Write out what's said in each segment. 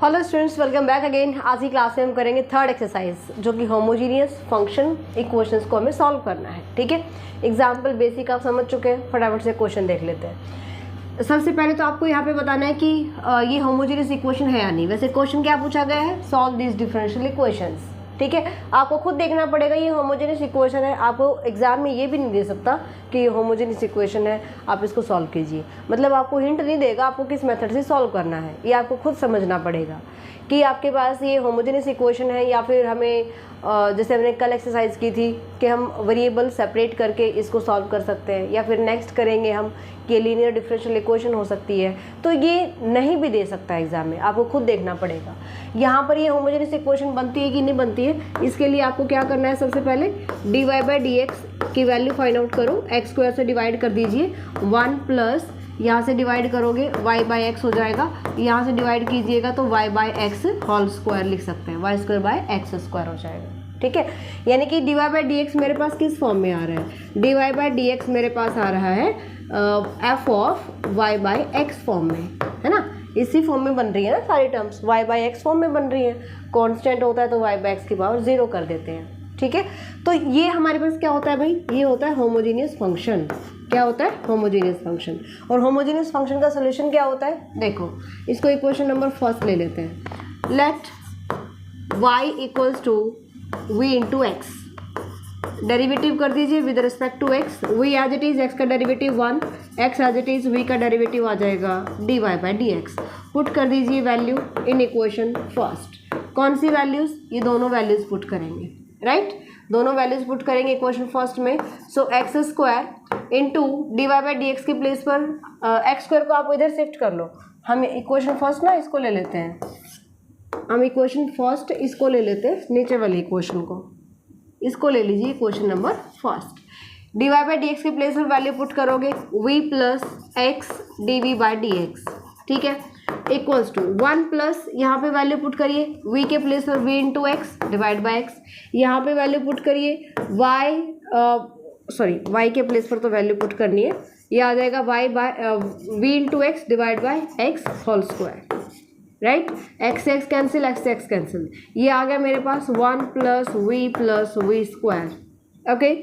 Hello students, welcome back again. आज की class में हम करेंगे थर्ड एक्सरसाइज, जो कि होमोजीनियस फंक्शन इक्वेशंस को हमें सॉल्व करना है। ठीक है, एग्जाम्पल बेसिक आप समझ चुके हैं, फटाफट से क्वेश्चन देख लेते हैं। सबसे पहले तो आपको यहाँ पे बताना है कि ये होमोजीनियस इक्वेशन है या नहीं। वैसे क्वेश्चन क्या पूछा गया है, सॉल्व दिस डिफरेंशियल इक्वेशंस। ठीक है, आपको खुद देखना पड़ेगा ये होमोजेनियस इक्वेशन है। आपको एग्जाम में ये भी नहीं दे सकता कि ये होमोजेनियस इक्वेशन है, आप इसको सॉल्व कीजिए। मतलब आपको हिंट नहीं देगा आपको किस मेथड से सॉल्व करना है, ये आपको खुद समझना पड़ेगा कि आपके पास ये होमोजेनियस इक्वेशन है या फिर हमें जैसे हमने कल एक्सरसाइज की थी कि हम वेरिएबल सेपरेट करके इसको सॉल्व कर सकते हैं, या फिर नेक्स्ट करेंगे हम कि लीनियर डिफरेंशियल इक्वेशन हो सकती है। तो ये नहीं भी दे सकता एग्जाम में, आपको खुद देखना पड़ेगा यहाँ पर ये होमोजेनियस इक्वेशन बनती है कि नहीं बनती है। इसके लिए आपको क्या करना है, सबसे पहले D Y by D x की वैल्यू फाइंड आउट करो। एक्स स्क्वायर से डिवाइड कर दीजिए, 1 प्लस यहाँ से डिवाइड करोगे y बाई एक्स हो जाएगा, यहाँ से डिवाइड कीजिएगा तो y by x whole square लिख सकते हैं, y square by x square हो जाएगा। ठीक है, यानी कि d Y by D x मेरे पास किस फॉर्म में आ रहा है, d Y by D x मेरे पास आ रहा है f of y by x form में, है ना। इसी फॉर्म में बन रही है ना सारी terms, y by x form में बन रही है। कांस्टेंट होता है तो y बाई एक्स की पावर 0 कर देते हैं। ठीक है, तो ये हमारे पास क्या होता है भाई, ये होता है होमोजीनियस फंक्शन। क्या होता है, होमोजीनियस फंक्शन। और होमोजीनियस फंक्शन का सोल्यूशन क्या होता है, देखो इसको इक्वेशन नंबर फर्स्ट ले लेते हैं। Let y equals to v into x, derivative कर दीजिए with respect to x। v as it is, x का derivative 1, x as it is v का डेरिवेटिव आ जाएगा d Y by D x. Put कर दीजिए वैल्यू इन इक्वेशन फर्स्ट। कौन सी values, ये दोनों वैल्यूज पुट करेंगे, राइट दोनों वैल्यूज पुट करेंगे इक्वेशन फर्स्ट में। So X square into D Y by D x की प्लेस पर एक्स स्क्वायर को आप इधर शिफ्ट कर लो। हम इक्वेशन फर्स्ट ना इसको ले लेते हैं, हम इक्वेशन फर्स्ट इसको ले लेते हैं, नीचे वाली इक्वेशन को, इसको ले लीजिए equation number first. D Y by D x की प्लेस पर वैल्यू पुट करोगे v plus x d we by D x. ठीक है, इक्वल्स टू 1 प्लस यहाँ पे वैल्यू पुट करिए v के प्लेस पर v into x divide by x. यहाँ पे वैल्यू पुट करिए y के प्लेस पर तो वैल्यू पुट करनी है, ये आ जाएगा y by v into x divide by x whole square, right. X से एक्स कैंसिल, एक्स से एक्स कैंसिल, ये आ गया मेरे पास 1 plus we square. Okay,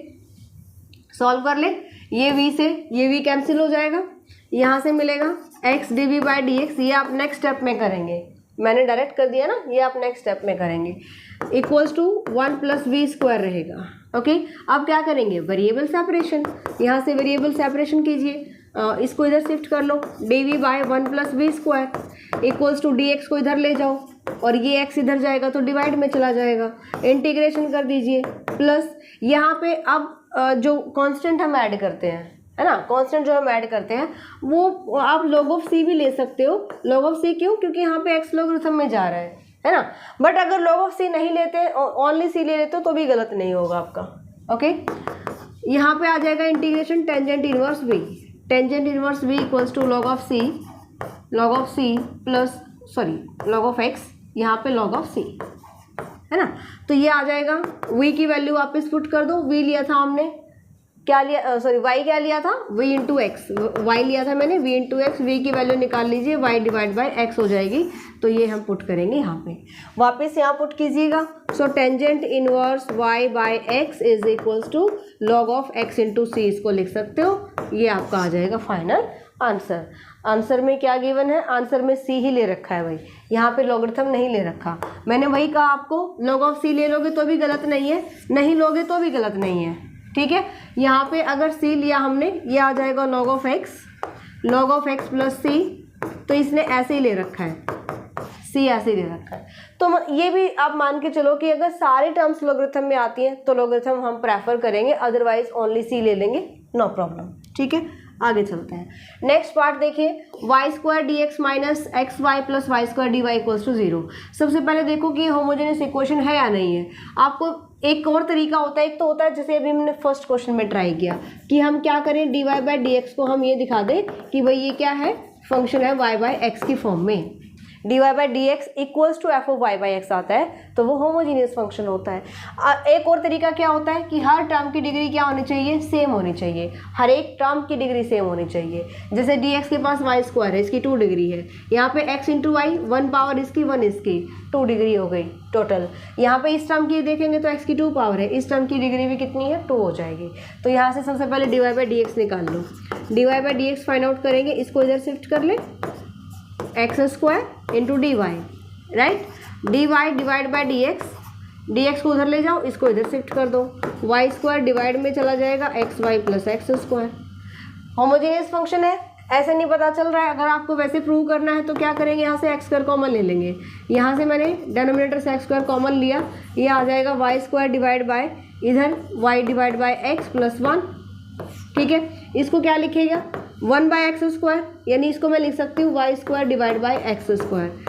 solve कर ले, ये v से ये v कैंसिल हो जाएगा, यहाँ से मिलेगा x d we by D x. ये आप नेक्स्ट स्टेप में करेंगे, मैंने डायरेक्ट कर दिया ना, ये आप नेक्स्ट स्टेप में करेंगे। Equals to 1 plus we square रहेगा। ओके, अब क्या करेंगे, वेरिएबल सेपरेशन, यहाँ से वेरिएबल सेपरेशन कीजिए। इसको इधर शिफ्ट कर लो, D we by 1 plus we square equals to D x को इधर ले जाओ, और ये x इधर जाएगा तो डिवाइड में चला जाएगा। इंटीग्रेशन कर दीजिए, प्लस यहाँ पे अब जो कांस्टेंट हम ऐड करते हैं, है ना, कांस्टेंट जो हम ऐड करते हैं वो आप log ऑफ c भी ले सकते हो। log ऑफ c क्यों, क्योंकि यहाँ पे x लोगरिथम में जा रहा है ना। बट अगर log ऑफ c नहीं लेते, ओनली c ले लेते हो तो भी गलत नहीं होगा आपका। ओके, यहाँ पे आ जाएगा integration tangent inverse v, tangent inverse v equals to log of c plus log of x, यहाँ पे log ऑफ c, है ना। तो ये आ जाएगा, v की वैल्यू वापस पुट कर दो, v लिया था हमने, क्या लिया, y क्या लिया था, v इंटू एक्स, y लिया था मैंने v इंटू एक्स, v की वैल्यू निकाल लीजिए, y डिवाइड बाई x हो जाएगी। तो ये हम पुट करेंगे यहाँ पे, वापस यहाँ पुट कीजिएगा। So tangent inverse y by X is equals to log of x into C, इसको लिख सकते हो। ये आपका आ जाएगा फाइनल आंसर। आंसर में क्या गिवन है, आंसर में c ही ले रखा है भाई, यहाँ पे लॉगरिथम नहीं ले रखा। मैंने वही कहा आपको, लॉग ऑफ c ले लोगे तो भी गलत नहीं है, नहीं लोगे तो भी गलत नहीं है। ठीक है, यहाँ पे अगर c लिया हमने, ये आ जाएगा log of x plus c, तो इसने ऐसे ही ले रखा है, c ऐसे ही ले रखा है। तो ये भी आप मान के चलो कि अगर सारी टर्म्स लॉगरिथम में आती हैं तो लॉगरिथम हम प्रेफर करेंगे, अदरवाइज ओनली c ले लेंगे, नो प्रॉब्लम। ठीक है, आगे चलते हैं। नेक्स्ट पार्ट देखिए, y square d x minus x y plus y square d y equals to 0। सबसे पहले देखो कि होमोजेनियस इक्वेशन है या नहीं है। आपको एक और तरीका होता है, एक तो होता है जैसे अभी हमने फर्स्ट क्वेश्चन में ट्राई किया कि हम क्या करें, d Y by D x को हम ये दिखा दें कि भाई ये क्या है, फंक्शन है वाई बाई एक्स की फॉर्म में, dy by D x equals to f of y by x आता है तो वो होमोजीनियस फंक्शन होता है। एक और तरीका क्या होता है कि हर टर्म की डिग्री क्या होनी चाहिए, सेम होनी चाहिए, हर एक टर्म की डिग्री सेम होनी चाहिए। जैसे डी एक्स के पास वाई स्क्वायर है, इसकी 2 डिग्री है, यहाँ पे एक्स इंटू वाई 1 पावर इसकी 1 इसकी 2 डिग्री हो गई टोटल। यहाँ पे इस टर्म की देखेंगे तो एक्स की 2 पावर है, इस टर्म की डिग्री भी कितनी है, 2 हो जाएगी। तो यहाँ से सबसे पहले D Y by D X निकाल लो, D Y by D X find out करेंगे, इसको इधर शिफ्ट कर ले, X square into D Y, right, D Y divide by D x को उधर ले जाओ, इसको इधर शिफ्ट कर दो, वाई स्क्वायर डिवाइड में चला जाएगा x y plus x square. Homogeneous function है, ऐसे नहीं पता चल रहा है। अगर आपको वैसे प्रूव करना है तो क्या करेंगे, यहाँ से एक्स स्क्वायर कॉमन ले लेंगे, यहाँ से मैंने डिनोमिनेटर से एक्स स्क्वायर कॉमन लिया, ये आ जाएगा वाई स्क्वायर डिवाइड बाय इधर y divide by x plus 1, ठीक है। इसको क्या लिखेगा, 1 बाय एक्स स्क्वायर, यानी इसको मैं लिख सकती हूँ y square divide by x square,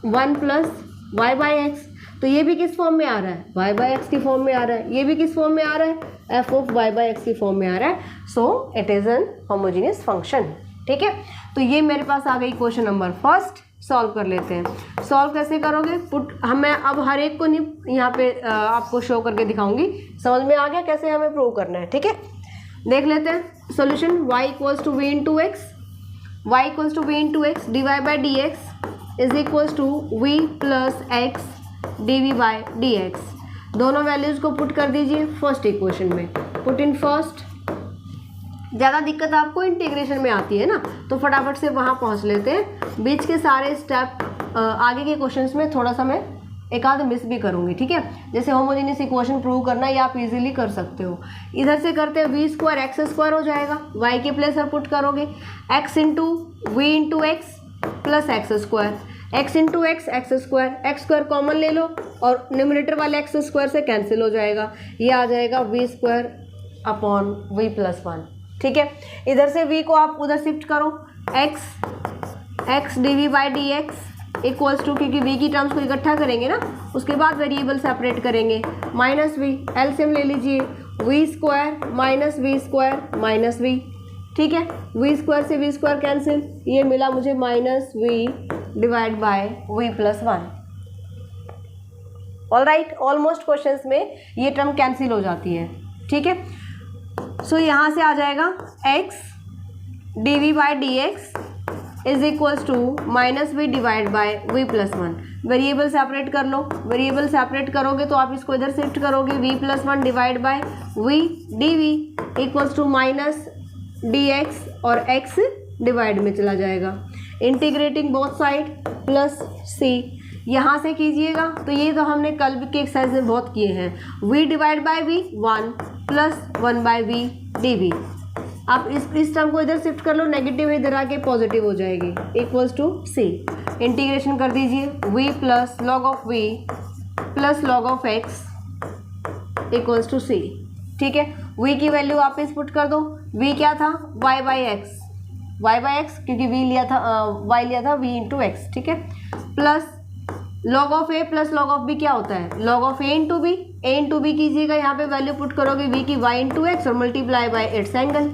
1 plus y by x. तो ये भी किस फॉर्म में आ रहा है, वाई बाय एक्स की फॉर्म में आ रहा है, ये भी किस फॉर्म में आ रहा है, f of y by x की फॉर्म में आ रहा है। So it is an homogeneous function, ठीक है। तो ये मेरे पास आ गई क्वेश्चन नंबर फर्स्ट। सॉल्व कर लेते हैं। सॉल्व कैसे करोगे, पुट मैं अब हर एक को नहीं यहाँ पे आपको शो करके दिखाऊंगी, समझ में आ गया कैसे हमें प्रूव करना है, ठीक है। देख लेते हैं solution, y equals to v into x, y equals to v into x, d Y by D x is equals to v plus x d we by D x. दोनों वैल्यूज़ को put कर दीजिए first equation में, put in first. ज़्यादा दिक्कत आपको integration में आती है ना, तो फटाफट से वहाँ पहुँच लेते हैं। बीच के सारे स्टेप आगे के क्वेश्चंस में थोड़ा सा मैं एक आध मिस भी करूँगी, ठीक है। जैसे होमोजेनियस इक्वेशन प्रूव करना है, ये आप इजीली कर सकते हो। इधर से करते हैं, वी स्क्वायर एक्स स्क्वायर हो जाएगा, वाई के प्लेस पर पुट करोगे, x into v into x plus x square, x into x x square common ले लो और न्यूमरेटर वाले एक्स स्क्वायर से कैंसिल हो जाएगा, ये आ जाएगा v square upon v plus 1, ठीक है। इधर से v को आप उधर शिफ्ट करो, x d we by D x equals to, क्योंकि v की टर्म्स को इकट्ठा करेंगे ना, उसके बाद वेरिएबल सेपरेट करेंगे, माइनस वी, एलसीएम ले लीजिए, वी स्क्वायर माइनस वी, ठीक है। वी स्क्वायर से वी स्क्वायर कैंसिल, ये मिला मुझे minus v divide by v plus 1। All right, almost questions में ये टर्म कैंसिल हो जाती है, ठीक है। सो यहाँ से आ जाएगा x d we by D x is equals to minus v divide by v plus 1। Variable separate कर लो, वेरिएबल सेपरेट करोगे तो आप इसको इधर शिफ्ट करोगे, v plus 1 divide by we D v equals to minus D x और x divide में चला जाएगा, इंटीग्रेटिंग बोथ साइड प्लस सी। यहाँ से कीजिएगा तो ये तो हमने कल के एक्सरसाइज में बहुत किए हैं, v divide by v 1 plus 1 by we D v. आप इस टर्म को इधर शिफ्ट कर लो, नेगेटिव इधर आके पॉजिटिव हो जाएगी, इक्वल्स टू सी। इंटीग्रेशन कर दीजिए, v plus log of v plus log of x equals to C, ठीक है। v की वैल्यू आप इस पुट कर दो, v क्या था, y बाई एक्स, क्योंकि v लिया था y लिया था v इंटू एक्स, ठीक है, plus log of a plus log of b क्या होता है, log of a into b कीजिएगा, यहाँ पे वैल्यू पुट करोगे v की y इंटू एक्स और मल्टीप्लाई बाय इट्स एंगल।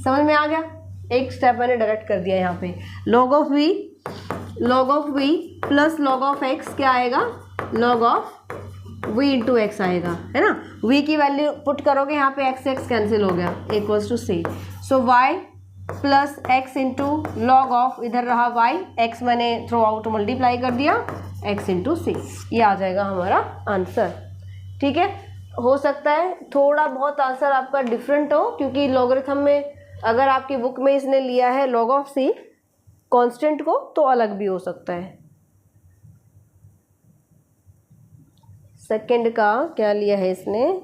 समझ में आ गया, एक स्टेप मैंने डायरेक्ट कर दिया यहाँ पे। Log of v plus log of x क्या आएगा, log of v into x आएगा, है ना। v की वैल्यू पुट करोगे, यहाँ पे x कैंसिल हो गया, equals to c. So y plus x into log of, इधर रहा y, x मैंने थ्रू आउट मल्टीप्लाई कर दिया, x इंटू सी, ये आ जाएगा हमारा आंसर, ठीक है। हो सकता है थोड़ा बहुत आंसर आपका डिफरेंट हो, क्योंकि लॉगरिथम में अगर आपकी बुक में इसने लिया है लॉग ऑफ सी कांस्टेंट को, तो अलग भी हो सकता है। सेकंड का क्या लिया है इसने,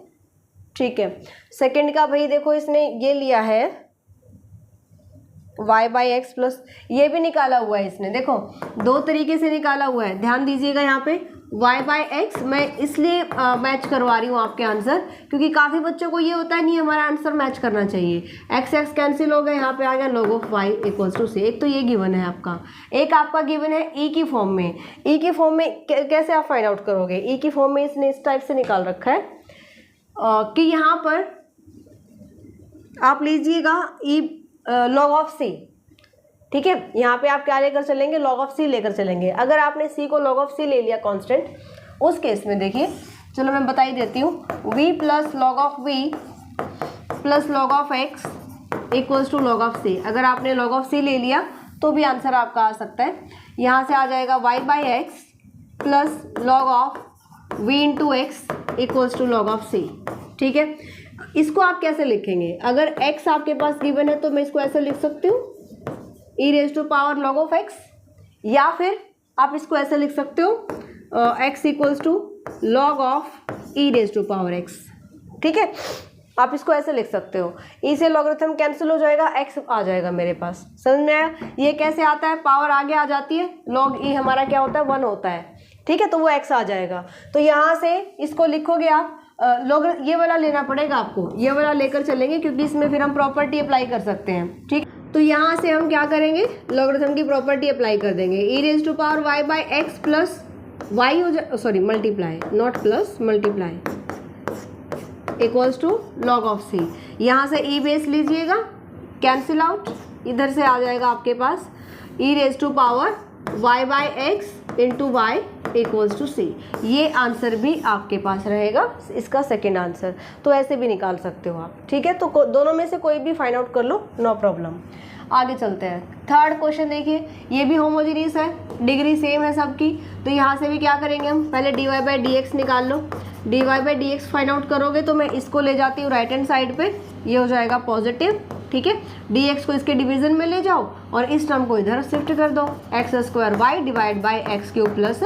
ठीक है। सेकंड का भाई देखो, इसने ये लिया है y बाई एक्स प्लस, ये भी निकाला हुआ है इसने, देखो 2 तरीके से निकाला हुआ है, ध्यान दीजिएगा। यहाँ पे y बाई एक्स मैं इसलिए मैच करवा रही हूँ आपके आंसर, क्योंकि काफ़ी बच्चों को ये होता है नहीं हमारा आंसर मैच करना चाहिए, x कैंसिल हो गया, यहाँ पे आ गया log of y equals to C. एक तो ये गिवन है आपका, एक आपका गिवन है e की फॉर्म में। e की फॉर्म में कैसे आप फाइंड आउट करोगे, e की फॉर्म में इसने इस टाइप से निकाल रखा है कि यहाँ पर आप लीजिएगा e लॉग ऑफ सी, ठीक है, यहाँ पे आप क्या लेकर चलेंगे, log ऑफ c लेकर चलेंगे। अगर आपने c को log ऑफ c ले लिया कांस्टेंट, उस केस में देखिए, चलो मैं बता ही देती हूँ, v plus log of v plus log of x equals to log of c। अगर आपने log ऑफ c ले लिया तो भी आंसर आपका आ सकता है। यहाँ से आ जाएगा y by x plus log of v into x equals to log of c। ठीक है, इसको आप कैसे लिखेंगे, अगर x आपके पास गिवन है तो मैं इसको ऐसे लिख सकती हूँ, e raise to power log of x, या फिर आप इसको ऐसे लिख सकते हो x equals to log of e raise to power x। ठीक है, आप इसको ऐसे लिख सकते हो, e से लॉगरिथम कैंसिल हो जाएगा, x आ जाएगा मेरे पास। समझ में आया? ये कैसे आता है, पावर आगे आ जाती है, log e हमारा क्या होता है 1 होता है। ठीक है, तो वो x आ जाएगा। तो यहाँ से इसको लिखोगे आप, ये वाला लेना पड़ेगा आपको, ये वाला लेकर चलेंगे क्योंकि इसमें फिर हम प्रॉपर्टी अप्लाई कर सकते हैं। ठीक, तो यहाँ से हम क्या करेंगे, लॉगरिथम की प्रॉपर्टी अप्लाई कर देंगे, e raise to power y by x plus y हो जाए, sorry multiply, not plus, multiply equals to log of c। यहाँ से e बेस लीजिएगा, कैंसिल आउट, इधर से आ जाएगा आपके पास e raise to power y by x into y equals to c। ये आंसर भी आपके पास रहेगा, इसका सेकेंड आंसर। तो ऐसे भी निकाल सकते हो आप। ठीक है, तो दोनों में से कोई भी फाइंड आउट कर लो, नो प्रॉब्लम। आगे चलते हैं, थर्ड क्वेश्चन देखिए, ये भी होमोजीनियस है, डिग्री सेम है सबकी। तो यहाँ से भी क्या करेंगे हम, पहले dy बाई डी एक्स निकाल लो। dy by D X find out करोगे तो मैं इसको ले जाती हूँ राइट हैंड साइड पे, ये हो जाएगा पॉजिटिव। ठीक है, dx को इसके डिवीजन में ले जाओ और इस टर्म को इधर शिफ्ट कर दो, x square y divide by x cube plus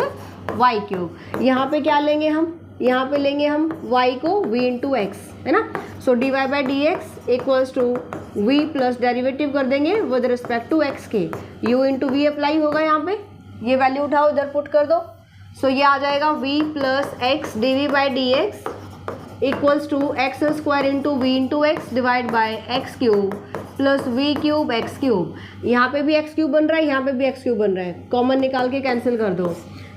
y cube. यहाँ पे क्या लेंगे हम, यहाँ पे लेंगे हम y को v इंटू एक्स, है ना। So dy by D x equals to v plus derivative कर देंगे विद रिस्पेक्ट टू x के, u इंटू वी अप्लाई होगा, यहाँ पे ये वैल्यू उठाओ इधर पुट कर दो। सो ये आ जाएगा v plus x d we by D x equals to x square into v into x divide by x cube plus we cube x cube. यहाँ पे भी एक्स क्यूब बन रहा है, यहाँ पे भी एक्स क्यूब बन रहा है, कॉमन निकाल के कैंसिल कर दो।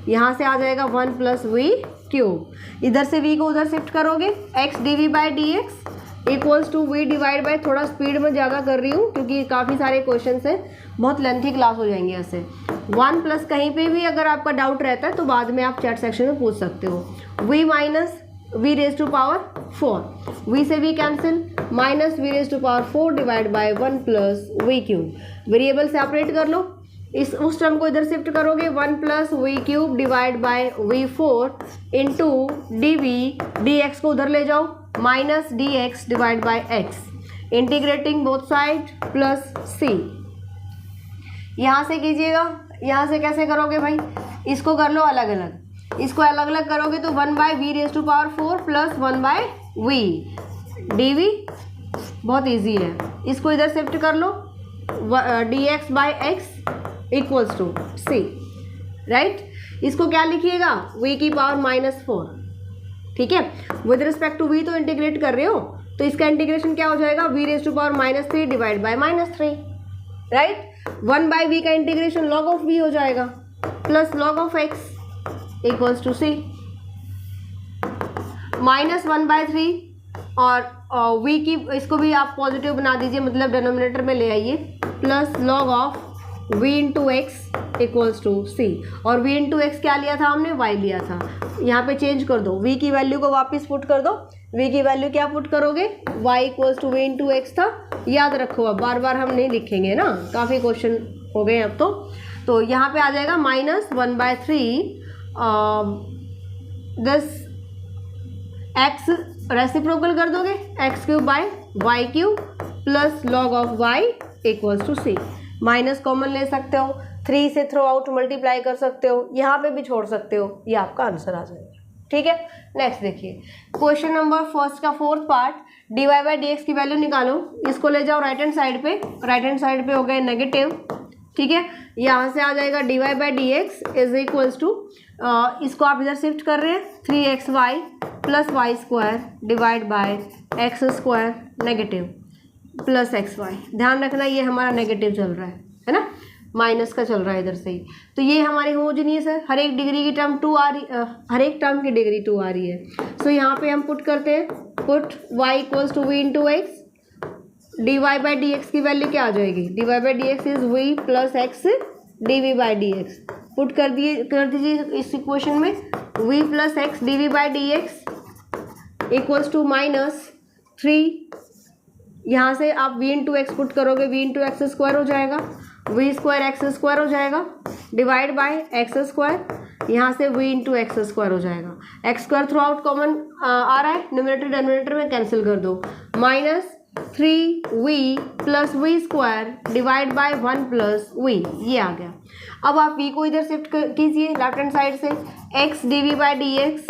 यहाँ से आ जाएगा 1 प्लस वी क्यूब, इधर से v को उधर शिफ्ट करोगे, x d we by D x equals to v divide by, थोड़ा स्पीड में ज़्यादा कर रही हूँ क्योंकि काफ़ी सारे क्वेश्चन हैं, बहुत लेंथी क्लास हो जाएंगे ऐसे। 1 प्लस कहीं पे भी अगर आपका डाउट रहता है तो बाद में आप चैट सेक्शन में पूछ सकते हो। v minus v raise to power 4, v से v कैंसिल, minus v raise to power 4 divide by 1 plus we cube. Variable separate कर लो, इस उस टर्म को इधर शिफ्ट करोगे, 1 plus we cube divide by V 4 into D V, D x को उधर ले जाओ, minus D X divide by x, integrating both side plus सी। यहाँ से कीजिएगा, यहाँ से कैसे करोगे भाई, इसको कर लो अलग अलग, इसको अलग अलग करोगे तो 1 by V raise to power 4 plus 1 by we D V, बहुत ईजी है। इसको इधर शिफ्ट कर लो, D x by X equals to C, right. इसको क्या लिखिएगा, v की पावर -4। ठीक है, विद रिस्पेक्ट टू v तो इंटीग्रेट कर रहे हो, तो इसका इंटीग्रेशन क्या हो जाएगा, v raise to power -3 divide by -3, right. 1 by v का इंटीग्रेशन log ऑफ v हो जाएगा plus log of x equals to c, -1 by 3 और v की, इसको भी आप पॉजिटिव बना दीजिए, मतलब डिनोमिनेटर में ले आइए, plus log of v into x equals to C. और v इंटू एक्स क्या लिया था हमने, y लिया था, यहाँ पे चेंज कर दो, v की वैल्यू को वापस पुट कर दो। v की वैल्यू क्या पुट करोगे, y equals to v into x था, याद रखो, अब बार बार हम नहीं लिखेंगे ना, काफ़ी क्वेश्चन हो गए अब तो यहाँ पे आ जाएगा -1 बाई 3 दिस एक्स रेसिप्रोकल कर दोगे, x cube by y cube plus log of y equals to c. Minus common ले सकते हो, 3 से थ्रो आउट मल्टीप्लाई कर सकते हो, यहाँ पे भी छोड़ सकते हो, ये आपका आंसर आ जाएगा। ठीक है, नेक्स्ट देखिए क्वेश्चन नंबर फर्स्ट का 4th part, d Y by D x की वैल्यू निकालो, इसको ले जाओ राइट हैंड साइड पे, राइट हैंड साइड पे हो गए नेगेटिव। ठीक है, यहाँ से आ जाएगा d Y by D x is equals to, इसको आप इधर शिफ्ट कर रहे हैं, 3xy plus y square divide by x square negative plus xy। ध्यान रखना ये हमारा नेगेटिव चल रहा है ना, माइनस का चल रहा है इधर से ही। तो ये हमारी होमोजेनियस है, हर एक डिग्री की टर्म 2 आ रही, हर एक टर्म की डिग्री 2 आ रही है। सो यहाँ पे हम पुट करते हैं, put y equals to v into x d Y by D x की वैल्यू क्या आ जाएगी, d Y by D x is v plus x d we by D x. Put कर दीजिए इस इक्वेशन में, v plus x d we by D x equals to -3, यहाँ से आप v इंटू एक्स पुट करोगे, v इंटू एक्स स्क्वायर हो जाएगा, v स्क्वायर एक्स स्क्वायर हो जाएगा, डिवाइड बाय एक्स स्क्वायर, यहाँ से v इंटू एक्स स्क्वायर हो जाएगा, x square throughout common आ रहा है, न्यूमरेटर डिनोमिनेटर में कैंसिल कर दो, -3v plus we square divide by 1 plus V, ये आ गया। अब आप v को इधर शिफ्ट कीजिए लेफ्ट हैंड साइड से, x d we by D x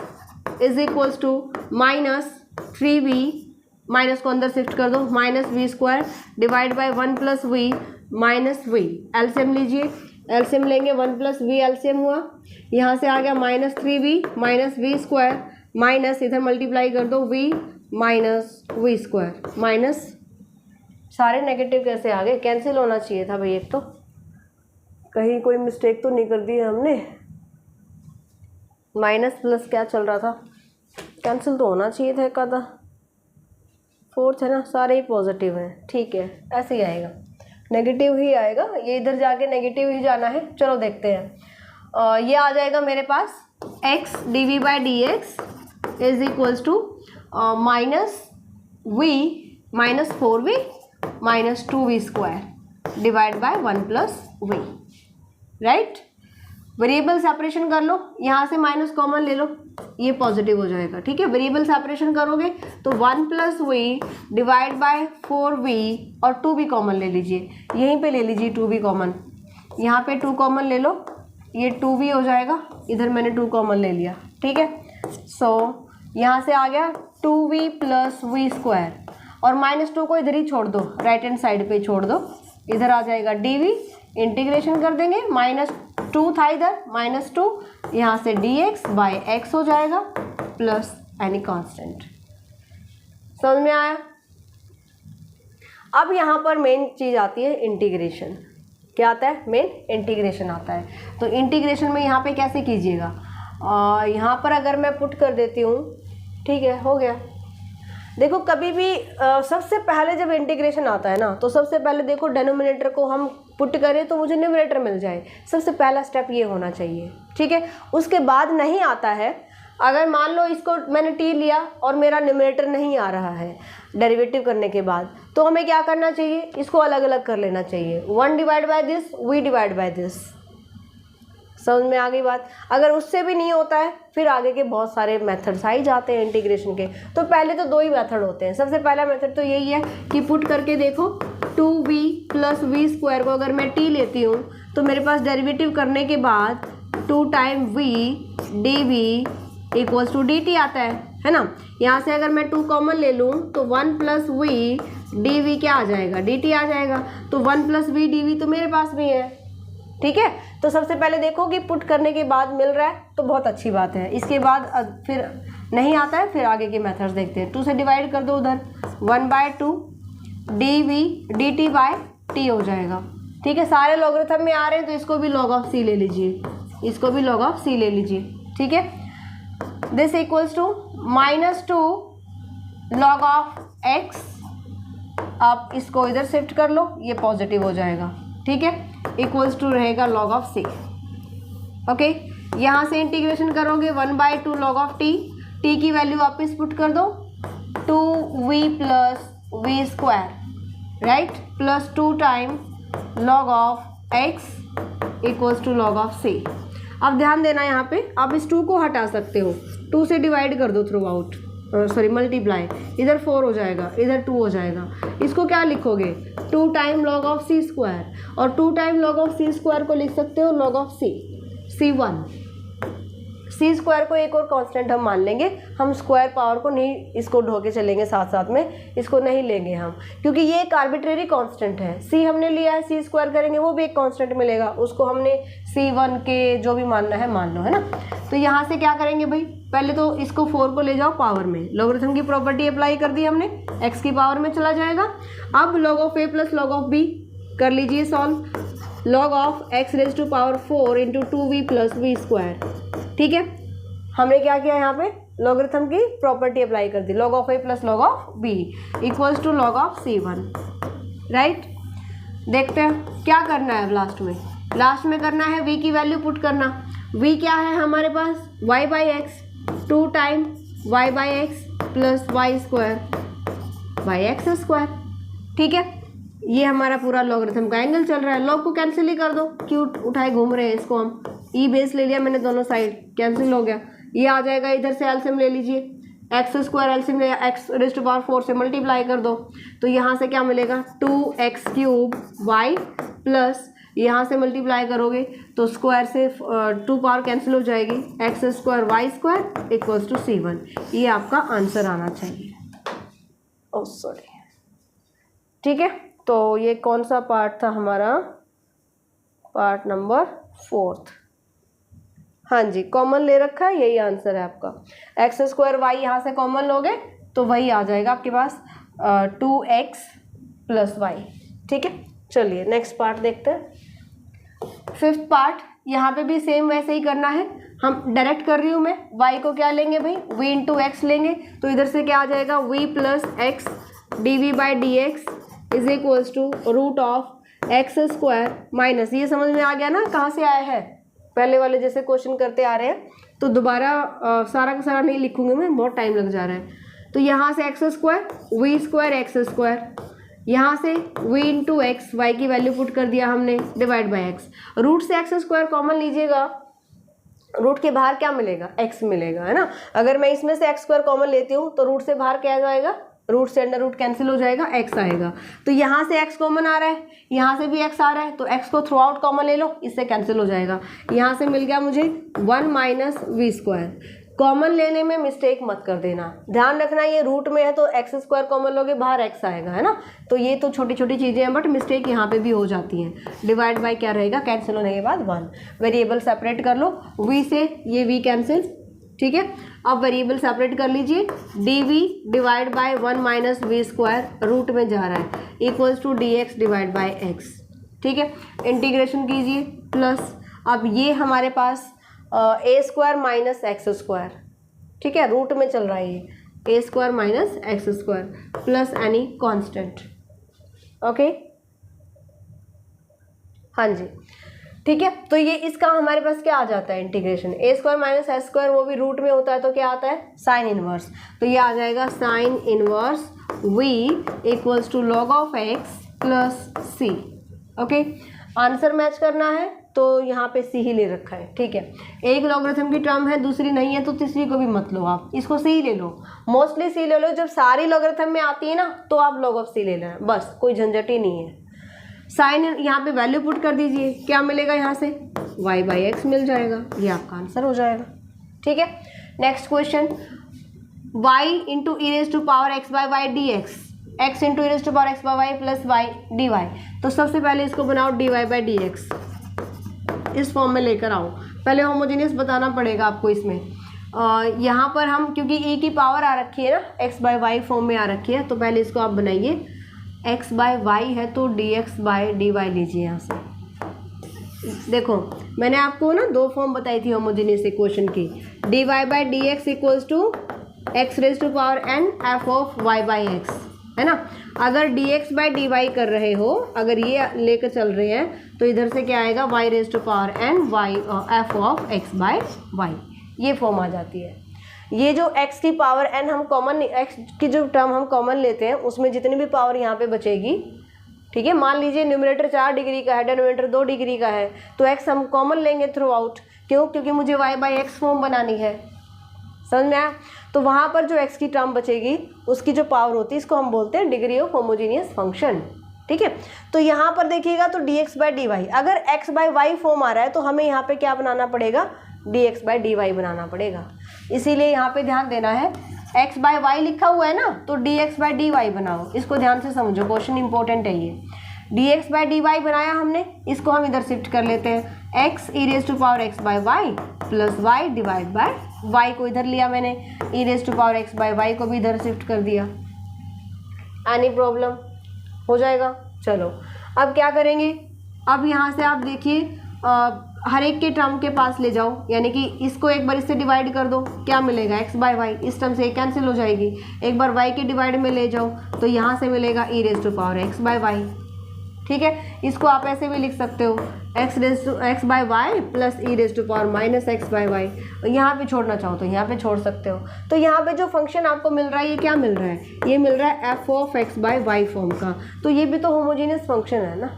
is equals to -3v, minus को अंदर शिफ्ट कर दो, -v square divide by 1 plus v minus v, LCM लीजिए, एलसीएम लेंगे 1 प्लस वी एलसीएम हुआ, यहाँ से आ गया -3v minus we square, minus इधर मल्टीप्लाई कर दो v minus we square, minus सारे नेगेटिव कैसे आ गए, कैंसिल होना चाहिए था भाई, एक तो कहीं कोई मिस्टेक तो नहीं कर दी है हमने, माइनस प्लस क्या चल रहा था, कैंसिल तो होना चाहिए था एक आधा, 4th है ना, सारे ही पॉजिटिव हैं, ठीक है ऐसे ही आएगा, नेगेटिव ही आएगा, ये इधर जाके नेगेटिव ही जाना है। चलो देखते हैं, ये आ जाएगा मेरे पास x d we by D x is equals to -4v minus 2v square divide by 1 plus v, right. Variable separation कर लो, यहाँ से माइनस कॉमन ले लो, ये पॉजिटिव हो जाएगा, ठीक है। वेरिएबल सेपरेशन करोगे तो 1 plus we divide bye 4v और 2v कॉमन ले लीजिए, यहीं पे ले लीजिए 2v कॉमन, यहाँ पे 2 कॉमन ले लो, ये 2v हो जाएगा, इधर मैंने 2 कॉमन ले लिया, ठीक है। सो यहाँ से आ गया 2v प्लस वी स्क्वायर, और -2 को इधर ही छोड़ दो, राइट हैंड साइड पे छोड़ दो, इधर आ जाएगा dv, इंटीग्रेशन कर देंगे, -2 था इधर, -2, यहाँ से dx बाई एक्स हो जाएगा प्लस एनी कांस्टेंट। समझ में आया। अब यहाँ पर मेन चीज़ आती है इंटीग्रेशन। क्या आता है, मेन इंटीग्रेशन आता है। तो इंटीग्रेशन में यहाँ पे कैसे कीजिएगा, यहाँ पर अगर मैं पुट कर देती हूँ, ठीक है, हो गया। देखो कभी भी सबसे पहले जब इंटीग्रेशन आता है ना, तो सबसे पहले देखो डिनोमिनेटर को हम पुट करें तो मुझे न्यूमरेटर मिल जाए, सबसे पहला स्टेप ये होना चाहिए, ठीक है। उसके बाद नहीं आता है, अगर मान लो इसको मैंने t लिया और मेरा न्यूमरेटर नहीं आ रहा है डेरिवेटिव करने के बाद, तो हमें क्या करना चाहिए, इसको अलग अलग कर लेना चाहिए, 1 divide by this, v divide by this. समझ में आ गई बात। अगर उससे भी नहीं होता है, फिर आगे के बहुत सारे मेथड्स आ ही जाते हैं इंटीग्रेशन के। तो पहले तो 2 ही मेथड होते हैं। सबसे पहला मेथड तो यही है कि पुट करके देखो, 2v प्लस वी स्क्वायर को अगर मैं t लेती हूँ तो मेरे पास डेरिवेटिव करने के बाद 2 time v dv equals to dt आता है ना। यहाँ से अगर मैं 2 कॉमन ले लूँ तो 1 प्लस वी dv क्या आ जाएगा, dt आ जाएगा। तो 1 प्लस वी dv तो मेरे पास भी है, ठीक है। तो सबसे पहले देखो कि पुट करने के बाद मिल रहा है तो बहुत अच्छी बात है। इसके बाद फिर नहीं आता है, फिर आगे के मेथड्स देखते हैं। 2 से डिवाइड कर दो उधर, 1/2 dv dt बाय t हो जाएगा, ठीक है। सारे लॉगरिथम में आ रहे हैं तो इसको भी log ऑफ c ले लीजिए, इसको भी log ऑफ c ले लीजिए, ठीक है। This equals to -2 log of x, आप इसको इधर शिफ्ट कर लो, ये पॉजिटिव हो जाएगा, ठीक है। इक्वल्स टू रहेगा log ऑफ c, ओके। यहाँ से इंटीग्रेशन करोगे 1/2 log ऑफ t, t की वैल्यू वापस पुट कर दो, 2v plus we square, right, plus 2 time log of x equals to log of c। अब ध्यान देना यहाँ पे, आप इस 2 को हटा सकते हो, 2 से डिवाइड कर दो थ्रू आउट, सॉरी मल्टीप्लाई, इधर 4 हो जाएगा, इधर 2 हो जाएगा। इसको क्या लिखोगे, 2 time log of c square, और 2 time log of c square को लिख सकते हो log of c, c1। c square को एक और कांस्टेंट हम मान लेंगे, हम स्क्वायर पावर को नहीं इसको ढो के चलेंगे साथ साथ में, इसको नहीं लेंगे हम, क्योंकि ये एक आर्बिट्रेरी कांस्टेंट है। c हमने लिया है, c स्क्वायर करेंगे वो भी एक कांस्टेंट मिलेगा, उसको हमने c1 के जो भी मानना है मान लो, है ना। तो यहाँ से क्या करेंगे भाई, पहले तो इसको 4 को ले जाओ पावर में, लॉगरिथम की प्रॉपर्टी अप्लाई कर दी हमने, x की पावर में चला जाएगा। अब log of a plus log of b कर लीजिए solve, log of x raise to power 4 into 2v plus we square, ठीक है। हमने क्या किया, यहाँ पे लॉगरिथम की प्रॉपर्टी अप्लाई कर दी, log of a plus log of b equals to log of c1। Right. देखते हैं क्या करना है लास्ट में करना है v की वैल्यू पुट करना। v क्या है हमारे पास, y by x, 2 time y by x plus y square by x square. ठीक है, ये हमारा पूरा लॉगरिथम का एंगल चल रहा है। लॉग को कैंसिल ही कर दो, क्यों उठाए घूम रहे हैं इसको हम। ई बेस ले लिया मैंने, दोनों साइड कैंसिल हो गया। ये आ जाएगा, इधर से एलसीएम ले लीजिए, एक्स स्क्वायर एलसीएम ले, एक्स रेज़ टू पावर 4 से मल्टीप्लाई कर दो, तो यहाँ से क्या मिलेगा 2x क्यूब वाई प्लस यहाँ से मल्टीप्लाई करोगे तो स्क्वायर से 2 पावर कैंसिल हो जाएगी, x square y square equals to C1। ये आपका आंसर आना चाहिए। Oh sorry. ठीक है, तो ये कौन सा पार्ट था हमारा, पार्ट नंबर 4। हाँ जी, कॉमन ले रखा है, यही आंसर है आपका। एक्स स्क्वायर वाई यहाँ से कॉमन लोगे तो वही आ जाएगा आपके पास 2x प्लस वाई। ठीक है, चलिए नेक्स्ट पार्ट देखते हैं। 5th पार्ट, यहाँ पे भी सेम वैसे ही करना है। हम डायरेक्ट कर रही हूँ मैं, y को क्या लेंगे भाई, v इंटू एक्स लेंगे, तो इधर से क्या आ जाएगा v plus x dv by D x is equals to root of x square minus, ये समझ में आ गया ना कहाँ से आया है, पहले वाले जैसे क्वेश्चन करते आ रहे हैं। तो दोबारा सारा का सारा नहीं लिखूंगी मैं, बहुत टाइम लग जा रहा है। तो यहाँ से x square v square x square, यहाँ से v इंटू एक्स, वाई की वैल्यू पुट कर दिया हमने, डिवाइड बाई एक्स। रूट से एक्स स्क्वायर कॉमन लीजिएगा, रूट के बाहर क्या मिलेगा, x मिलेगा, है ना। अगर मैं इसमें से एक्स स्क्वायर कॉमन लेती हूँ तो रूट से बाहर क्या जाएगा, रूट से अंडर रूट कैंसिल हो जाएगा, x आएगा। तो यहाँ से x कॉमन आ रहा है, यहाँ से भी x आ रहा है, तो x को थ्रू आउट कॉमन ले लो, इससे कैंसिल हो जाएगा। यहाँ से मिल गया मुझे 1 माइनस वी स्क्वायर। कॉमन लेने में मिस्टेक मत कर देना, ध्यान रखना ये रूट में है तो एक्स स्क्वायर कॉमन लोगे, बाहर x आएगा, है ना। तो ये तो छोटी छोटी चीज़ें हैं, बट मिस्टेक यहाँ पे भी हो जाती हैं। डिवाइड बाय क्या रहेगा, कैंसिल होने के बाद 1। वेरिएबल सेपरेट कर लो, v से ये v कैंसिल। ठीक है, अब वेरिएबल सेपरेट कर लीजिए, dv divide by 1 minus we square root में जा रहा है equals to dx divide by x। ठीक है, इंटीग्रेशन कीजिए प्लस, अब ये हमारे पास A square minus x square, ठीक है, रूट में चल रहा है ये, A square minus x square plus any constant. Okay, हाँ जी, ठीक है। तो ये इसका हमारे पास क्या आ जाता है, इंटीग्रेशन, ए स्क्वायर माइनस एस स्क्वायर, वो भी रूट में होता है तो क्या आता है, साइन इनवर्स। तो ये आ जाएगा sine inverse v equals to log of x plus c. Okay, answer match करना है तो यहाँ पे सी ही ले रखा है। ठीक है, एक लॉगरिथम की टर्म है, दूसरी नहीं है, तो तीसरी को भी मत लो आप, इसको सी ले लो। मोस्टली सी ले लो, जब सारी लॉगरिथम में आती है ना तो आप लॉग ऑफ सी ले लेना, बस, कोई झंझट ही नहीं है। साइन यहाँ पे वैल्यू पुट कर दीजिए, क्या मिलेगा यहाँ से, y बाई एक्स मिल जाएगा, ये आपका आंसर हो जाएगा। ठीक है, next question, y into e raise to power x by y d x, x into e raise to power x by y plus y d y. तो सबसे पहले इसको बनाओ d Y by D x, इस form में लेकर आओ। पहले होमोजेनियस बताना पड़ेगा आपको इसमें। यहाँ पर हम, क्योंकि e की पावर आ रखी है ना, x बाई वाई फॉर्म में आ रखी है, तो पहले इसको आप बनाइए। x बाई वाई है तो dx बाई डी वाई लीजिए। यहाँ से देखो, मैंने आपको ना 2 फॉर्म बताई थी होमोजेनियस इक्वेशन की, dy by D x equals to x raise to power n f of y by x, है ना। अगर dx बाई डी वाई कर रहे हो, अगर ये लेकर चल रहे हैं तो इधर से क्या आएगा, y raise to power n y f of x by y, ये फॉर्म आ जाती है। ये जो x की पावर n हम कॉमन, x की जो टर्म हम कॉमन लेते हैं उसमें जितनी भी पावर यहाँ पे बचेगी, ठीक है, मान लीजिए न्यूमरेटर 4 डिग्री का है, डिनोमिनेटर 2 डिग्री का है, तो x हम कॉमन लेंगे थ्रू आउट। क्यों, क्योंकि मुझे y बाई एक्स फॉर्म बनानी है, समझ में आया। तो वहाँ पर जो x की टर्म बचेगी उसकी जो पावर होती है, इसको हम बोलते हैं डिग्री ऑफ होमोजेनियस फंक्शन। ठीक है, तो यहाँ पर देखिएगा तो dx बाई डी वाई, अगर x बाई वाई फॉर्म आ रहा है तो हमें यहाँ पे क्या बनाना पड़ेगा, dx बाई डी वाई बनाना पड़ेगा। इसीलिए यहाँ पे ध्यान देना है, x बाई वाई लिखा हुआ है ना, तो dx बाई डी वाई बनाओ, इसको ध्यान से समझो, क्वेश्चन इंपॉर्टेंट है ये। dx बाई डी वाई बनाया हमने, इसको हम इधर शिफ्ट कर लेते हैं, x e raise to power x by y plus y divide by y को इधर लिया मैंने, e raise to power x by y को भी इधर शिफ्ट कर दिया। एनी प्रॉब्लम, हो जाएगा। चलो अब क्या करेंगे, अब यहाँ से आप देखिए, हर एक के टर्म के पास ले जाओ, यानी कि इसको एक बार इससे डिवाइड कर दो, क्या मिलेगा x बाय वाई, इस टर्म से कैंसिल हो जाएगी। एक बार y के डिवाइड में ले जाओ तो यहाँ से मिलेगा e raise to power x by y. ठीक है, इसको आप ऐसे भी लिख सकते हो x by y plus e raise to power minus x by y. यहाँ पे छोड़ना चाहो तो यहाँ पे छोड़ सकते हो। तो यहाँ पे जो फंक्शन आपको मिल रहा है ये क्या मिल रहा है, ये मिल रहा है f of x by y form का। तो ये भी तो होमोजेनियस फंक्शन है ना,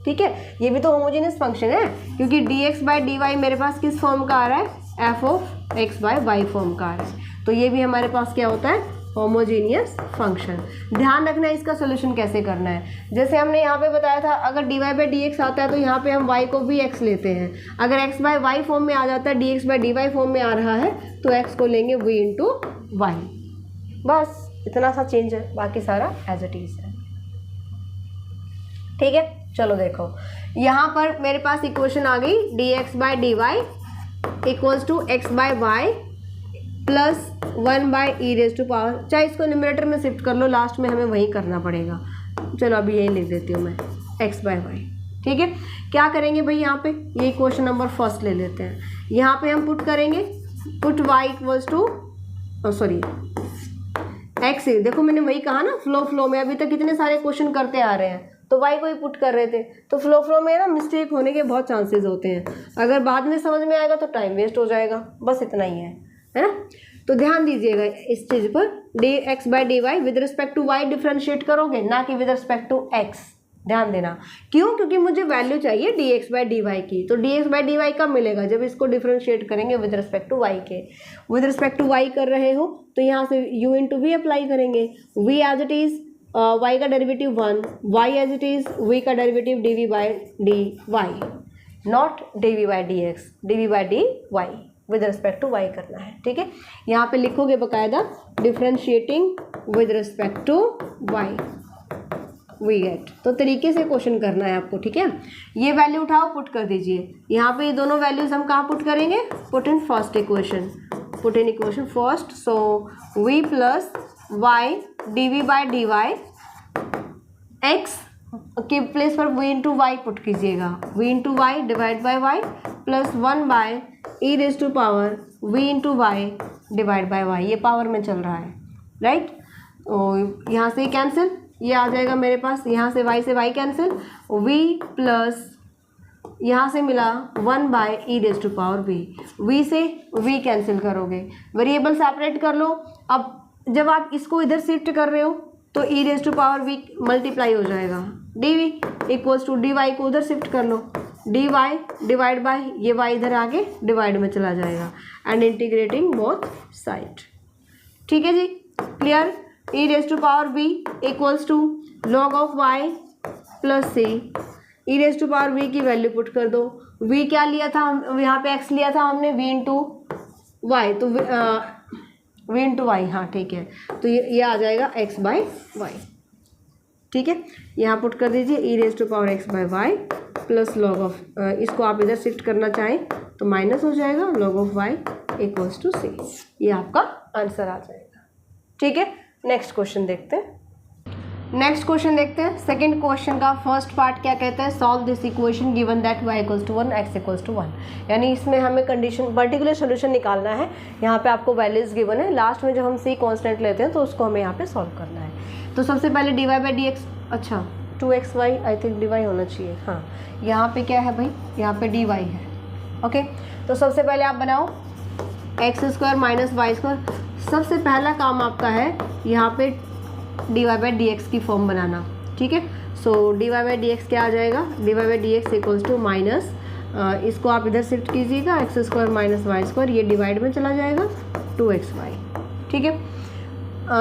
ठीक है, ये भी तो होमोजेनियस फंक्शन है, क्योंकि d x by d y मेरे पास किस फॉर्म का आ रहा है, f of x by y form का आ रहा है। तो ये भी हमारे पास क्या होता है, होमोजेनियस फंक्शन। ध्यान रखना है इसका सोल्यूशन कैसे करना है। जैसे हमने यहाँ पे बताया था, अगर d Y by D x आता है तो यहाँ पे हम y को भी x लेते हैं। अगर x बाय वाई फॉर्म में आ जाता है, d x by d y form में आ रहा है, तो x को लेंगे v इंटू वाई। बस इतना सा चेंज है, बाकी सारा एज इट इज है। ठीक है, चलो देखो यहाँ पर मेरे पास इक्वेशन आ गई d x by d y equals to x by y plus 1 by e raise to power, चाहे इसको न्यूमरेटर में शिफ्ट कर लो, लास्ट में हमें वही करना पड़ेगा। चलो अभी यही लिख देती हूँ मैं, एक्स बाय वाई। ठीक है, क्या करेंगे भाई, यहाँ पे ये इक्वेशन नंबर फर्स्ट ले लेते हैं। यहाँ पे हम पुट करेंगे, put y equals to sorry x. देखो मैंने वही कहा ना, फ्लो में अभी तक कितने सारे क्वेश्चन करते आ रहे हैं, तो वाई को ही पुट कर रहे थे। तो फ्लो में ना मिस्टेक होने के बहुत चांसेस होते हैं, अगर बाद में समझ में आएगा तो टाइम वेस्ट हो जाएगा। बस इतना ही है ना। तो ध्यान दीजिएगा इस चीज़ पर, d x by d y with respect to y differentiate करोगे, ना कि विद रिस्पेक्ट टू एक्स। ध्यान देना, क्यों, क्योंकि मुझे वैल्यू चाहिए d x by d y की। तो d x by d y कब मिलेगा, जब इसको डिफ्रेंशिएट करेंगे विद रिस्पेक्ट टू वाई के। विद रिस्पेक्ट टू वाई कर रहे हो तो यहाँ से यू इंटू वी अप्लाई करेंगे। V as it is y का derivative 1, y as it is v का derivative dv by d y, not dv by d x, dv by d y with respect to y करना है। ठीक है, यहाँ पे लिखोगे बकायदा differentiating with respect to y, we get. तो तरीके से क्वेश्चन करना है आपको। ठीक है, ये वैल्यू उठाओ, पुट कर दीजिए। यहाँ पे ये दोनों वैल्यूज हम कहाँ पुट करेंगे, put in first equation, put in equation first. So v plus y d v by d y, x के प्लेस पर v इंटू वाई पुट कीजिएगा, v into y divide by y plus 1 by e raise to power v into y divide by y. ये power में चल रहा है, right. तो यहाँ से कैंसिल, ये आ जाएगा मेरे पास, यहाँ से y कैंसिल, v प्लस यहाँ से मिला 1 by e raise to power v से v कैंसिल करोगे, वेरिएबल सेपरेट कर लो। अब जब आप इसको इधर शिफ्ट कर रहे हो तो e raise to power v multiply हो जाएगा, d v equals to d y को उधर शिफ्ट कर लो, डी वाई डिवाइड बाय ये वाई इधर आगे डिवाइड में चला जाएगा, एंड इंटीग्रेटिंग बोथ साइड। ठीक है जी, clear. E raise to power v equals to log of y plus c, e raise to power v की वैल्यू पुट कर दो। वी क्या लिया था, यहाँ पे एक्स लिया था हमने, वी इंटू वाई, तो वी इंटू वाई, हाँ ठीक है। तो ये आ जाएगा एक्स बाय वाई। ठीक है, यहाँ पुट कर दीजिए e raise to power x by y plus log of, इसको आप इधर शिफ्ट करना चाहें तो माइनस हो जाएगा, log of y equals to c. ये आपका आंसर आ जाएगा। ठीक है, नेक्स्ट क्वेश्चन देखते हैं। नेक्स्ट क्वेश्चन देखते हैं। सेकंड क्वेश्चन का फर्स्ट पार्ट क्या कहता है, solve this equation given that y equals to 1 x equals to 1। यानी इसमें हमें कंडीशन पर्टिकुलर सोल्यूशन निकालना है। यहाँ पे आपको वैल्यूज गिवन है, लास्ट में जब हम c कांस्टेंट लेते हैं तो उसको हमें यहाँ पे सॉल्व करना है। तो सबसे पहले dy बाई डी एक्स, अच्छा 2xy आई थिंक dy होना चाहिए, हाँ यहाँ पे क्या है भाई, यहाँ पे dy है। ओके, तो सबसे पहले आप बनाओ x square minus y square. सबसे पहला काम आपका है यहाँ पे d Y by D x की फॉर्म बनाना। ठीक है, so d Y by D x क्या आ जाएगा, d Y by D x equals to minus, इसको आप इधर शिफ्ट कीजिएगा, x square minus y square, ये डिवाइड में चला जाएगा 2xy। ठीक है,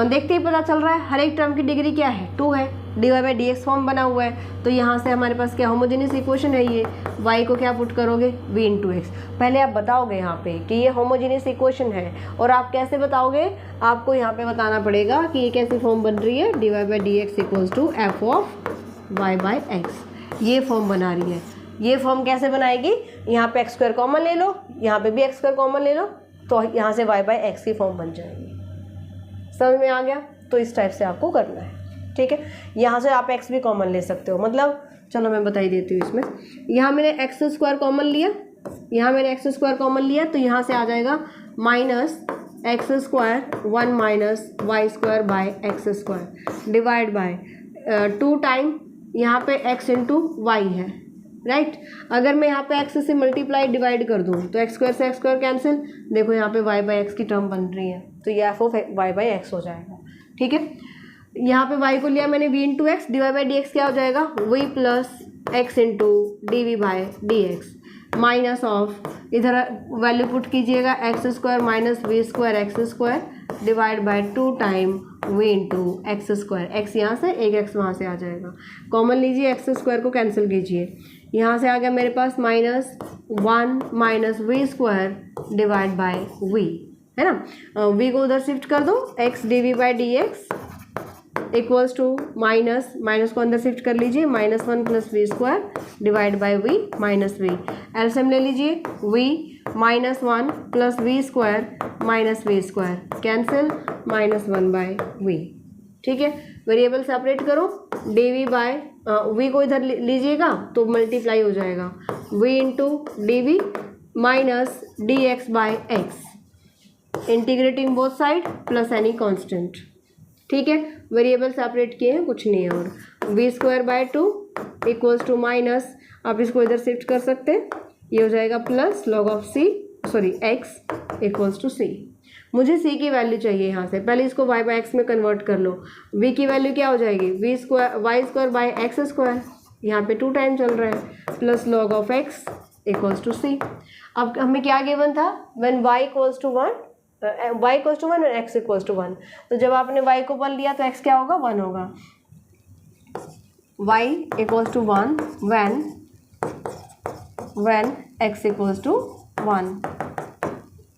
देखते ही पता चल रहा है हर एक टर्म की डिग्री क्या है, 2 है। D Y by D x form बना हुआ है, तो यहाँ से हमारे पास क्या होमोजेनियस इक्वेशन है ये। y को क्या पुट करोगे, v इंटू एक्स। पहले आप बताओगे यहाँ पे कि ये होमोजेनियस इक्वेशन है, और आप कैसे बताओगे, आपको यहाँ पे बताना पड़ेगा कि ये कैसी फॉर्म बन रही है, d Y by D x equals to f of y by x. ये फॉर्म बना रही है। ये फॉर्म कैसे बनाएगी, यहाँ पे एक्स स्क्वायर कॉमन ले लो, यहाँ पे भी एक्स स्क्वायर कॉमन ले लो, तो यहाँ से वाई बाई एक्स की फॉर्म बन जाएगी। समझ में आ गया, तो इस टाइप से आपको करना है। ठीक है, यहाँ से आप x भी कॉमन ले सकते हो, मतलब चलो मैं बता ही देती हूँ। इसमें यहाँ मैंने एक्स स्क्वायर कॉमन लिया, यहाँ मैंने एक्स स्क्वायर कॉमन लिया तो यहाँ से आ जाएगा minus x square 1 minus y square by x square divide by 2 time यहाँ पे x इंटू वाई है, राइट। अगर मैं यहाँ पे x से मल्टीप्लाई डिवाइड कर दूँ तो x स्क्वायर से x स्क्वायर कैंसिल, देखो यहाँ पे y बाई एक्स की टर्म बन रही है तो ये F of y by x हो जाएगा, ठीक है। यहाँ पे y को लिया मैंने v into x, d Y by D x क्या हो जाएगा v plus x into D we by D x minus of, इधर वैल्यू पुट कीजिएगा x square minus we square x square divide by 2 time v into x square, x यहाँ से एक x वहाँ से आ जाएगा, कॉमन लीजिए एक्स स्क्वायर को कैंसिल कीजिए, यहाँ से आ गया मेरे पास minus 1 minus we square divide by v, है ना। वी को उधर शिफ्ट कर दो, x d we by D x equals to minus, minus को अंदर शिफ्ट कर लीजिए, minus 1 plus we square divide by v minus v, LCM ले लीजिए, v minus 1 plus we square minus we square cancel, minus 1 by v, ठीक है। Variable separate करो, d v bye v को इधर लीजिएगा तो मल्टीप्लाई हो जाएगा, v into D v minus D x by x, integrating both side plus any constant, ठीक है। वेरिएबल सेपरेट किए हैं, कुछ नहीं है, और v square by 2 equals to minus, आप इसको इधर शिफ्ट कर सकते हैं, ये हो जाएगा plus log of C sorry x equals to सी। मुझे सी की वैल्यू चाहिए यहाँ से, पहले इसको वाई बाई एक्स में कन्वर्ट कर लो, वी की वैल्यू क्या हो जाएगी, we square y square by x square, यहाँ पे 2 टाइम चल रहा है, plus log of x equals to सी। अब हमें क्या गिवन था, when Y equals to 1 y equals to 1 और x इक्वल्स टू 1, तो जब आपने y को 1 लिया तो x क्या होगा, 1 होगा। y equals to 1 when x equals to 1,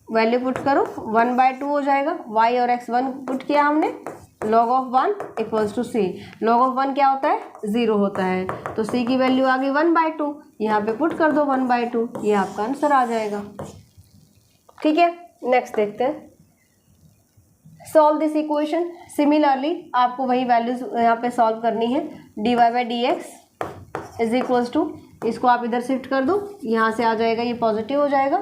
value put करो, 1 बाय 2 हो जाएगा, y और x 1 पुट किया हमने, log of 1 equals to c, log of 1 क्या होता है, 0 होता है, तो c की वैल्यू आ गई 1 बाय 2, यहाँ पे पुट कर दो 1 बाय 2, ये आपका आंसर आ जाएगा, ठीक है। नेक्स्ट देखते हैं, सॉल्व दिस इक्वेशन। सिमिलरली आपको वही वैल्यूज यहाँ पे सॉल्व करनी है, d Y by D x is equals to, इसको आप इधर शिफ्ट कर दो, यहाँ से आ जाएगा, ये पॉजिटिव हो जाएगा,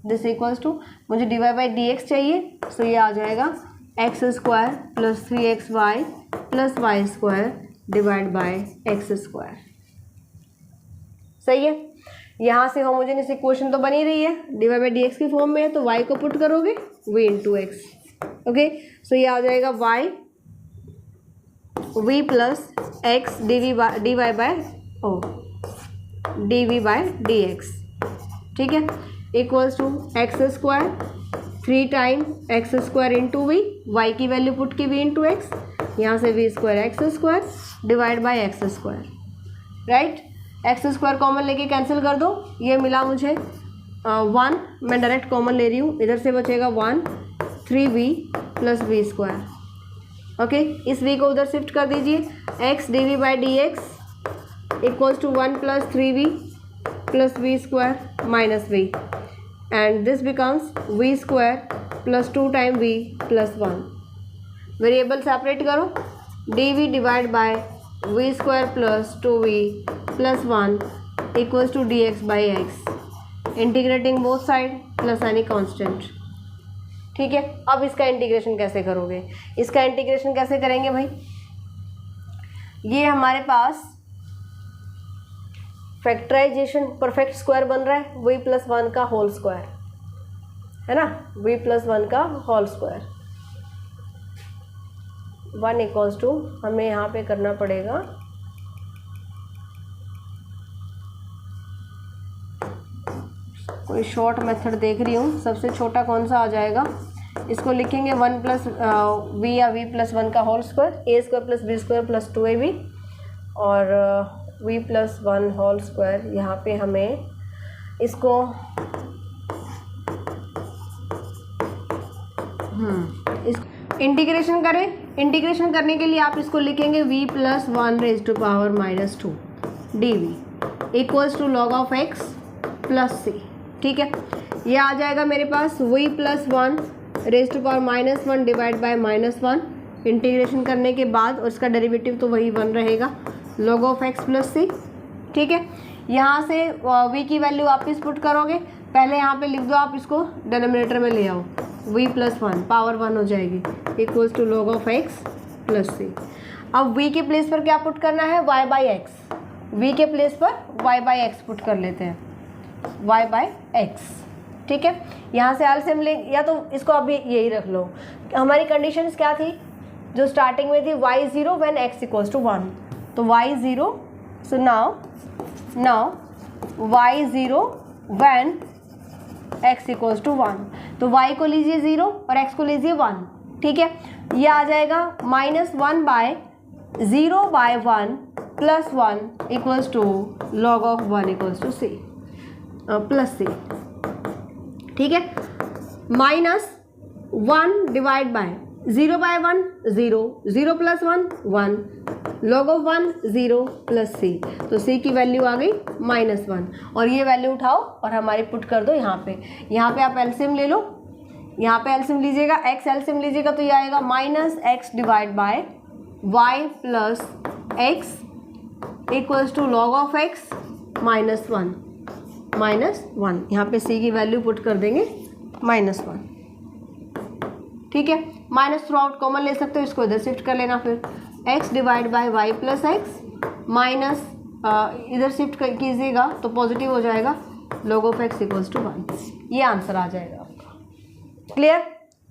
दिस इक्वल्स टू, मुझे d Y by D x चाहिए, सो ये आ जाएगा x square plus 3xy plus y square divide by x square, सही है। यहाँ से होमोजेनियस इक्वेशन तो बनी रही है, d Y by D x की फॉर्म में है, तो y को पुट करोगे v into x, okay, so ये आ जाएगा y v plus x d y by d v by d x, ठीक है, equals to x square 3 time x square into v, y की वैल्यू पुट की v into x, यहाँ से v स्क्वायर x square divide by x square, right. X square common लेके cancel कर दो, ये मिला मुझे 1, मैं डायरेक्ट कॉमन ले रही हूँ, इधर से बचेगा 1 3v plus we square, okay, इस v को उधर शिफ्ट कर दीजिए, x d we by D x equals to 1 plus 3v plus we square minus v, and this becomes v square plus 2 time v plus 1। Variable separate करो, d v divide by v square plus 2v plus 1 equals to D x by x, integrating both side plus any constant, ठीक है। अब इसका integration कैसे करोगे, इसका integration कैसे करेंगे भाई, ये हमारे पास फैक्टराइजेशन परफेक्ट स्क्वायर बन रहा है, v प्लस 1 का होल स्क्वायर, है ना, v प्लस 1 का होल स्क्वायर, 1 इक्वल्स टू, हमें यहाँ पे करना पड़ेगा कोई शॉर्ट मेथड देख रही हूँ, सबसे छोटा कौन सा आ जाएगा, इसको लिखेंगे 1 प्लस वी या v प्लस 1 का whole square, a square plus b square plus 2ab और v प्लस 1 होल स्क्वायर, यहाँ पे हमें इसको इस इंटीग्रेशन करें, इंटीग्रेशन करने के लिए आप इसको लिखेंगे v plus 1 raise to power minus 2 d v equals to log of x plus c, ठीक है। ये आ जाएगा मेरे पास v plus 1 raise to power minus 1 divide by minus 1, integration करने के बाद और इसका डेरिवेटिव तो वही 1 रहेगा, log of x plus c, ठीक है। यहाँ से v की वैल्यू वापस पुट करोगे पहले यहाँ पे लिख दो आप, इसको डिनोमिनेटर में ले आओ, v + 1 पावर 1 हो जाएगी equals to log of x + c। अब v के प्लेस पर क्या पुट करना है, y/x, v के प्लेस पर y/x पुट कर लेते हैं, y/x, ठीक है। यहाँ से एलसीएम ले, या तो इसको अभी यही रख लो। हमारी कंडीशंस क्या थी जो स्टार्टिंग में थी, y0 व्हेन x = 1, तो y0, so now y0 when x = 1, तो y को लीजिए 0 और x को लीजिए 1, ठीक है। ये आ जाएगा -1/0/1 + 1 = log ऑफ 1 = c + c, ठीक है। -1/0/1 0, 0 + 1 1, log ऑफ 1 0 + c, तो c की वैल्यू आ गई -1, और ये वैल्यू उठाओ और हमारी पुट कर दो यहाँ पे। यहाँ पे आप एलसीएम ले लो, यहाँ पे एलसीएम लीजिएगा, x एलसीएम लीजिएगा तो ये आएगा -x/y + x = log of x -1, यहाँ पे c की वैल्यू पुट कर देंगे -1, ठीक है। माइनस थ्रू आउट कॉमन ले सकते हो, इसको इधर शिफ्ट कर लेना, फिर x/y + x माइनस इधर शिफ्ट कीजिएगा तो पॉजिटिव हो जाएगा, log ऑफ x = 1, ये आंसर आ जाएगा आपका। क्लियर?